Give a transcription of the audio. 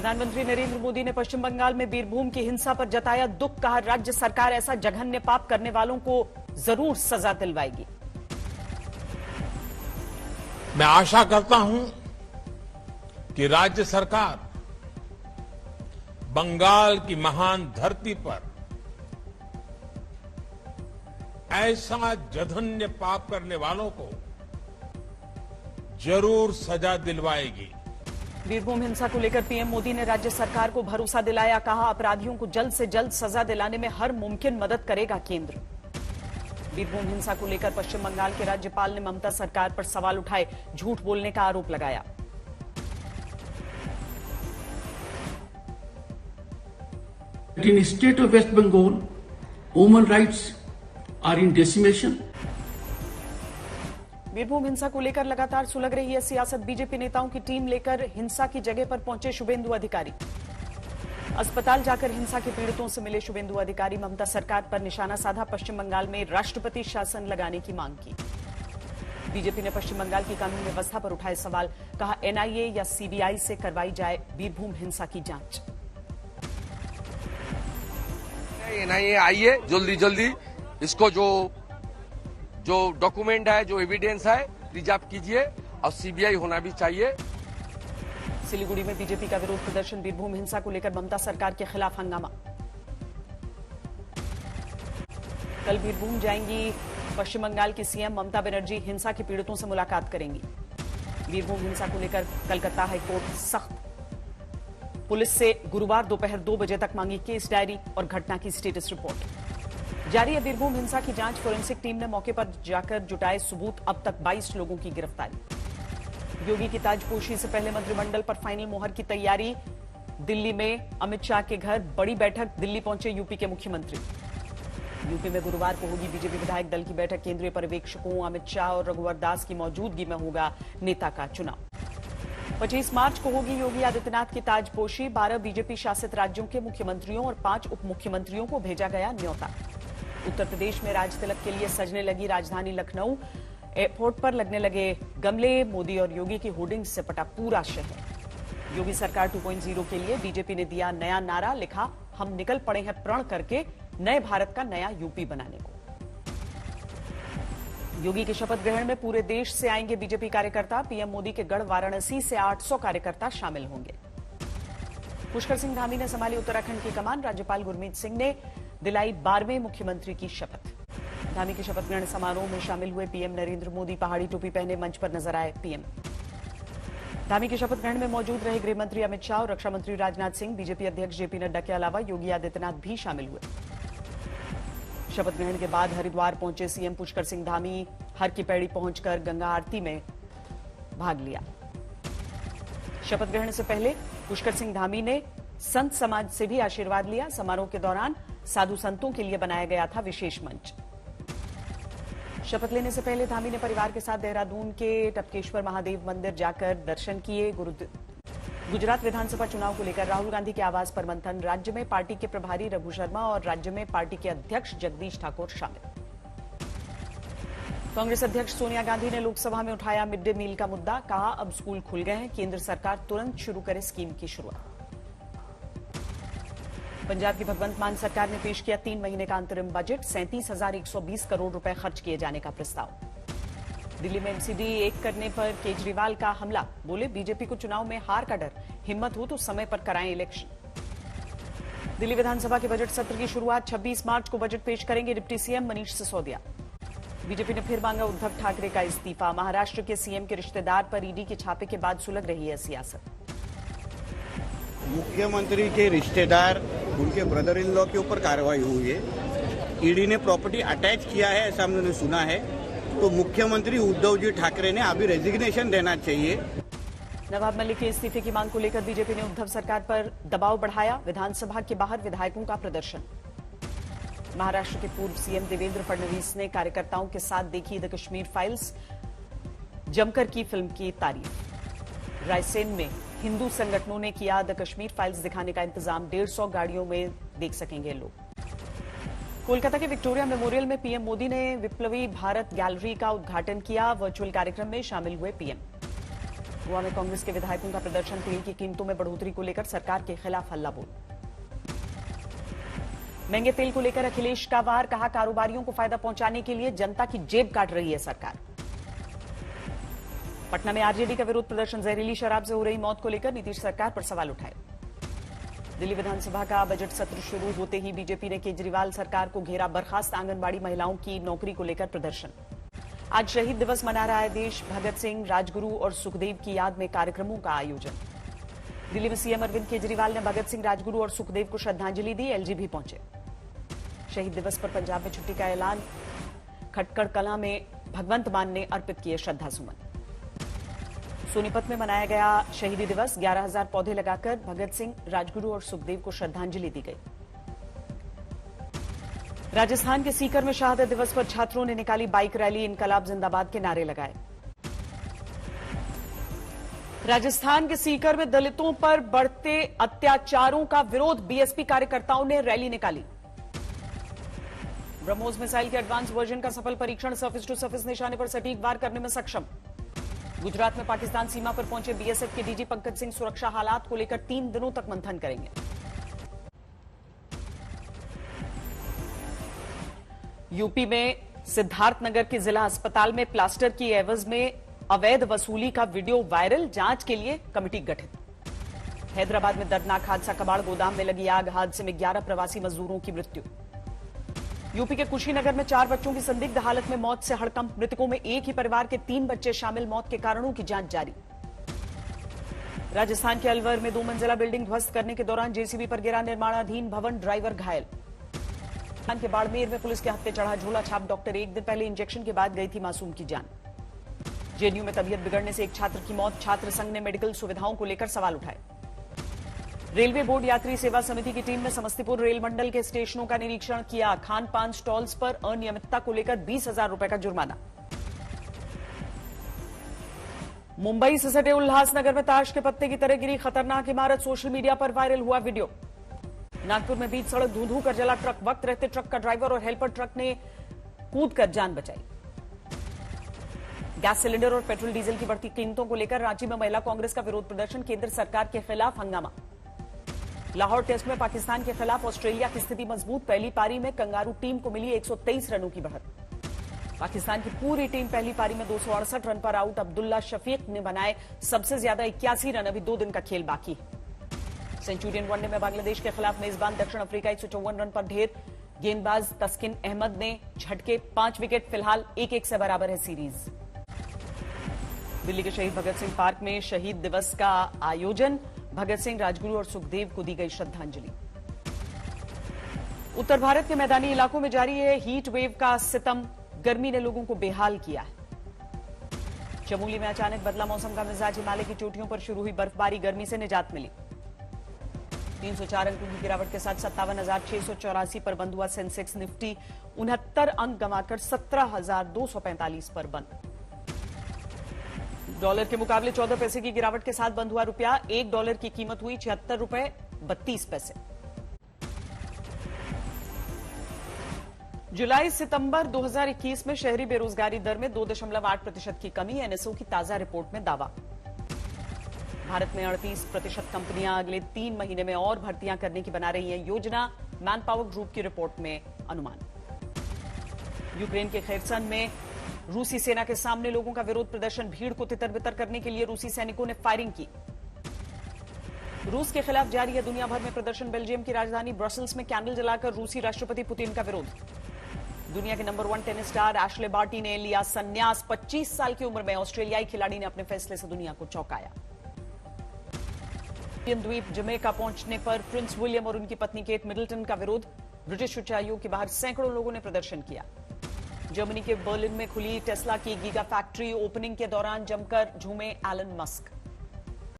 प्रधानमंत्री नरेंद्र मोदी ने पश्चिम बंगाल में बीरभूम की हिंसा पर जताया दुख, कहा राज्य सरकार ऐसा जघन्य पाप करने वालों को जरूर सजा दिलवाएगी। मैं आशा करता हूं कि राज्य सरकार बंगाल की महान धरती पर ऐसा जघन्य पाप करने वालों को जरूर सजा दिलवाएगी। बीरभूम हिंसा को लेकर पीएम मोदी ने राज्य सरकार को भरोसा दिलाया, कहा अपराधियों को जल्द से जल्द सजा दिलाने में हर मुमकिन मदद करेगा केंद्र। बीरभूम हिंसा को लेकर पश्चिम बंगाल के राज्यपाल ने ममता सरकार पर सवाल उठाए, झूठ बोलने का आरोप लगाया। In state of West Bengal, human rights are in decimation. Birbhum हिंसा को लेकर लगातार सुलग रही है सियासत। बीजेपी नेताओं की टीम लेकर हिंसा की जगह पर पहुंचे शुभेंदु अधिकारी। अस्पताल जाकर हिंसा के पीड़ितों से मिले शुभेंदु अधिकारी। ममता सरकार पर निशाना साधा, पश्चिम बंगाल में राष्ट्रपति शासन लगाने की मांग की। बीजेपी ने पश्चिम बंगाल की कानून व्यवस्था पर उठाए सवाल, कहा एनआईए या सीबीआई से करवाई जाए बीरभूम हिंसा की जांच। एनआईए आइए जल्दी जल्दी, इसको जो डॉक्यूमेंट है, जो एविडेंस है, रिजर्व कीजिए और सीबीआई होना भी चाहिए। सिलीगुड़ी में बीजेपी का विरोध प्रदर्शन। बीरभूम हिंसा को लेकर ममता सरकार के खिलाफ हंगामा। कल बीरभूम जाएंगी पश्चिम बंगाल की सीएम ममता बनर्जी, हिंसा के पीड़ितों से मुलाकात करेंगी। बीरभूम हिंसा को लेकर कलकत्ता हाईकोर्ट सख्त, पुलिस से गुरुवार दोपहर 2 बजे तक मांगी केस डायरी और घटना की स्टेटस रिपोर्ट। जारी है बीरभूम हिंसा की जांच, फोरेंसिक टीम ने मौके पर जाकर जुटाए सबूत, अब तक 22 लोगों की गिरफ्तारी। योगी की ताजपोशी से पहले मंत्रिमंडल पर फाइनल मोहर की तैयारी। दिल्ली में अमित शाह के घर बड़ी बैठक, दिल्ली पहुंचे यूपी के मुख्यमंत्री। यूपी में गुरुवार को होगी बीजेपी विधायक दल की बैठक। केंद्रीय पर्यवेक्षकों अमित शाह और रघुवर दास की मौजूदगी में होगा नेता का चुनाव। 25 मार्च को होगी योगी आदित्यनाथ की ताजपोशी। 12 बीजेपी शासित राज्यों के मुख्यमंत्रियों और 5 उप मुख्यमंत्रियों को भेजा गया न्योता। उत्तर प्रदेश में राज तिलक के लिए सजने लगी राजधानी लखनऊ। एयरपोर्ट पर लगने लगे गमले, मोदी और योगी की होर्डिंग से पटा पूरा शहर। योगी सरकार 2.0 के लिए बीजेपी ने दिया नया नारा, लिखा हम निकल पड़े हैं प्रण करके नए भारत का नया यूपी बनाने को। योगी के शपथ ग्रहण में पूरे देश से आएंगे बीजेपी कार्यकर्ता। पीएम मोदी के गढ़ वाराणसी से 800 कार्यकर्ता शामिल होंगे। पुष्कर सिंह धामी ने संभाली उत्तराखंड की कमान। राज्यपाल गुरमीत सिंह ने दिलाई 12वें मुख्यमंत्री की शपथ। धामी के शपथ ग्रहण समारोह में शामिल हुए पीएम नरेंद्र मोदी। पहाड़ी टोपी पहने मंच पर नजर आए पीएम। धामी के शपथ ग्रहण में मौजूद रहे गृह मंत्री अमित शाह और रक्षा मंत्री राजनाथ सिंह। बीजेपी अध्यक्ष जेपी नड्डा के अलावा योगी आदित्यनाथ भी शामिल हुए। शपथ ग्रहण के बाद हरिद्वार पहुंचे सीएम पुष्कर सिंह धामी। हर की पैड़ी पहुंचकर गंगा आरती में भाग लिया। शपथ ग्रहण से पहले पुष्कर सिंह धामी ने संत समाज से भी आशीर्वाद लिया। समारोह के दौरान साधु संतों के लिए बनाया गया था विशेष मंच। शपथ लेने से पहले धामी ने परिवार के साथ देहरादून के टपकेश्वर महादेव मंदिर जाकर दर्शन किए। गुजरात विधानसभा चुनाव को लेकर राहुल गांधी के आवास पर मंथन। राज्य में पार्टी के प्रभारी रघु शर्मा और राज्य में पार्टी के अध्यक्ष जगदीश ठाकुर शामिल। कांग्रेस अध्यक्ष सोनिया गांधी ने लोकसभा में उठाया मिड डे मील का मुद्दा, कहा अब स्कूल खुल गए हैं, केंद्र सरकार तुरंत शुरू करे स्कीम की शुरुआत। पंजाब की भगवंत मान सरकार ने पेश किया 3 महीने का अंतरिम बजट। 37,120 करोड़ रुपए खर्च किए जाने का प्रस्ताव। दिल्ली में एमसीडी 1 करने पर केजरीवाल का हमला, बोले बीजेपी को चुनाव में हार का डर, हिम्मत हो तो समय पर कराएं इलेक्शन। दिल्ली विधानसभा के बजट सत्र की शुरुआत 26 मार्च को बजट पेश करेंगे deputy CM Manish Sisodia. BJP ने फिर मांगा उद्धव ठाकरे का इस्तीफा। महाराष्ट्र के सीएम के रिश्तेदार पर ईडी के छापे के बाद सुलग रही है सियासत। मुख्यमंत्री के रिश्तेदार, उनके ब्रदर इन लॉ के ऊपर कार्रवाई हुई है। ईडी ने प्रॉपर्टी अटैच किया है ऐसा हमने सुना है, तो मुख्यमंत्री उद्धव जी ठाकरे ने अभी रेजिग्नेशन देना चाहिए। नवाब मलिक के इस्तीफे की मांग को लेकर बीजेपी ने उद्धव सरकार पर दबाव बढ़ाया। विधानसभा के बाहर विधायकों का प्रदर्शन। महाराष्ट्र के पूर्व सीएम देवेंद्र फडणवीस ने कार्यकर्ताओं के साथ देखी द कश्मीर फाइल्स, जमकर की फिल्म की तारीफ। रायसेन में हिंदू संगठनों ने किया द कश्मीर फाइल्स दिखाने का इंतजाम। 150 गाड़ियों में देख सकेंगे लोग। कोलकाता के विक्टोरिया मेमोरियल में पीएम मोदी ने विप्लवी भारत गैलरी का उद्घाटन किया। वर्चुअल कार्यक्रम में शामिल हुए पीएम। गोवा में कांग्रेस के विधायकों का प्रदर्शन, तेल की कीमतों में बढ़ोतरी को लेकर सरकार के खिलाफ हल्ला बोल। महंगे तेल को लेकर अखिलेश का वार, कहा कारोबारियों को फायदा पहुंचाने के लिए जनता की जेब काट रही है सरकार। पटना में आरजेडी का विरोध प्रदर्शन, जहरीली शराब से हो रही मौत को लेकर नीतीश सरकार पर सवाल उठाए। दिल्ली विधानसभा का बजट सत्र शुरू होते ही बीजेपी ने केजरीवाल सरकार को घेरा, बर्खास्त आंगनबाड़ी महिलाओं की नौकरी को लेकर प्रदर्शन। आज शहीद दिवस मना रहा है देश, भगत सिंह, राजगुरु और सुखदेव की याद में कार्यक्रमों का आयोजन। दिल्ली में सीएम अरविंद केजरीवाल ने भगत सिंह, राजगुरु और सुखदेव को श्रद्धांजलि दी, एलजी भी पहुंचे। शहीद दिवस पर पंजाब में छुट्टी का ऐलान, खटकड़ कलां में भगवंत मान ने अर्पित किए श्रद्धासुमन। सोनीपत में मनाया गया शहीदी दिवस, 11,000 पौधे लगाकर भगत सिंह, राजगुरु और सुखदेव को श्रद्धांजलि दी गई। राजस्थान के सीकर में शहादत दिवस पर छात्रों ने निकाली बाइक रैली, इनकलाब जिंदाबाद के नारे लगाए। राजस्थान के सीकर में दलितों पर बढ़ते अत्याचारों का विरोध, बीएसपी कार्यकर्ताओं ने रैली निकाली। ब्रह्मोस मिसाइल के एडवांस वर्जन का सफल परीक्षण, सर्फेस टू सर्फेस निशाने पर सटीक वार करने में सक्षम। गुजरात में पाकिस्तान सीमा पर पहुंचे बीएसएफ के डीजी पंकज सिंह, सुरक्षा हालात को लेकर 3 दिनों तक मंथन करेंगे। यूपी में सिद्धार्थनगर के जिला अस्पताल में प्लास्टर की एवज में अवैध वसूली का वीडियो वायरल, जांच के लिए कमेटी गठित। हैदराबाद में दर्दनाक हादसा, कबाड़ गोदाम में लगी आग, हादसे में 11 प्रवासी मजदूरों की मृत्यु। यूपी के कुशीनगर में 4 बच्चों की संदिग्ध हालत में मौत से हड़कंप, मृतकों में एक ही परिवार के 3 बच्चे शामिल, मौत के कारणों की जांच जारी। राजस्थान के अलवर में 2 मंजिला बिल्डिंग ध्वस्त करने के दौरान जेसीबी पर गिरा निर्माणाधीन भवन, ड्राइवर घायल। के बाड़मेर में पुलिस के हत्थे चढ़ा झोला छाप डॉक्टर, 1 दिन पहले इंजेक्शन के बाद गई थी मासूम की जान। जेएनयू में तबीयत बिगड़ने से एक छात्र की मौत, छात्र संघ ने मेडिकल सुविधाओं को लेकर सवाल उठाए। रेलवे बोर्ड यात्री सेवा समिति की टीम ने समस्तीपुर रेल मंडल के स्टेशनों का निरीक्षण किया, खान पान स्टॉल्स पर अनियमितता को लेकर 20,000 रुपए का जुर्माना। मुंबई से सटे उल्लासनगर में ताश के पत्ते की तरह गिरी खतरनाक इमारत, सोशल मीडिया पर वायरल हुआ वीडियो। नागपुर में बीच सड़क धू धू कर जला ट्रक, वक्त रहते ट्रक का ड्राइवर और हेल्पर ट्रक ने कूदकर जान बचाई। गैस सिलेंडर और पेट्रोल डीजल की बढ़ती कीमतों को लेकर रांची में महिला कांग्रेस का विरोध प्रदर्शन, केंद्र सरकार के खिलाफ हंगामा। लाहौर टेस्ट में पाकिस्तान के खिलाफ ऑस्ट्रेलिया की स्थिति मजबूत, पहली पारी में कंगारू टीम को मिली 123 रनों की बढ़त। पाकिस्तान की पूरी टीम पहली पारी में 268 रन पर आउट, अब्दुल्ला शफीक ने बनाए सबसे ज्यादा 81 रन, अभी 2 दिन का खेल बाकी है। सेंचुरियन वनडे में बांग्लादेश के खिलाफ मेजबान दक्षिण अफ्रीका 154 रन पर ढेर, गेंदबाज तस्किन अहमद ने झटके 5 विकेट, फिलहाल 1-1 से बराबर है सीरीज। दिल्ली के शहीद भगत सिंह पार्क में शहीद दिवस का आयोजन, भगत सिंह, राजगुरु और सुखदेव को दी गई श्रद्धांजलि। उत्तर भारत के मैदानी इलाकों में जारी है हीट वेव का सितम, गर्मी ने लोगों को बेहाल किया है। चमोली में अचानक बदला मौसम का मिजाज, हिमालय की चोटियों पर शुरू हुई बर्फबारी, गर्मी से निजात मिली। 304 अंकों की गिरावट के साथ 57,684 पर बंद हुआ सेंसेक्स, निफ्टी 69 अंक गंवाकर 17,245 पर बंद। डॉलर के मुकाबले 14 पैसे की गिरावट के साथ बंद हुआ रुपया, $1 की कीमत हुई 76 रुपए 32 पैसे। जुलाई सितंबर 2021 में शहरी बेरोजगारी दर में 2.8% की कमी, एनएसओ की ताजा रिपोर्ट में दावा। भारत में 38% कंपनियां अगले 3 महीने में और भर्तियां करने की बना रही हैं योजना, मैन पावर ग्रुप की रिपोर्ट में अनुमान। यूक्रेन के खेरसन में रूसी सेना के सामने लोगों का विरोध प्रदर्शन, भीड़ को तितर-बितर करने के लिए रूसी सैनिकों ने फायरिंग की। रूस के खिलाफ जारी है दुनिया भर में प्रदर्शन, बेल्जियम की राजधानी ब्रसेल्स में कैंडल जलाकर रूसी राष्ट्रपति पुतिन का विरोध। दुनिया के number 1 tennis star Ashleigh Barty ने लिया संन्यास, 25 साल की उम्र में ऑस्ट्रेलियाई खिलाड़ी ने अपने फैसले से दुनिया को चौंकाया। द्वीप जमैका पहुंचने पर प्रिंस विलियम और उनकी पत्नी केट मिडल्टन का विरोध, ब्रिटिश उच्चायोग के बाहर सैकड़ों लोगों ने प्रदर्शन किया। जर्मनी के बर्लिन में खुली टेस्ला की गीगा फैक्ट्री, ओपनिंग के दौरान जमकर झूमे एलन मस्क।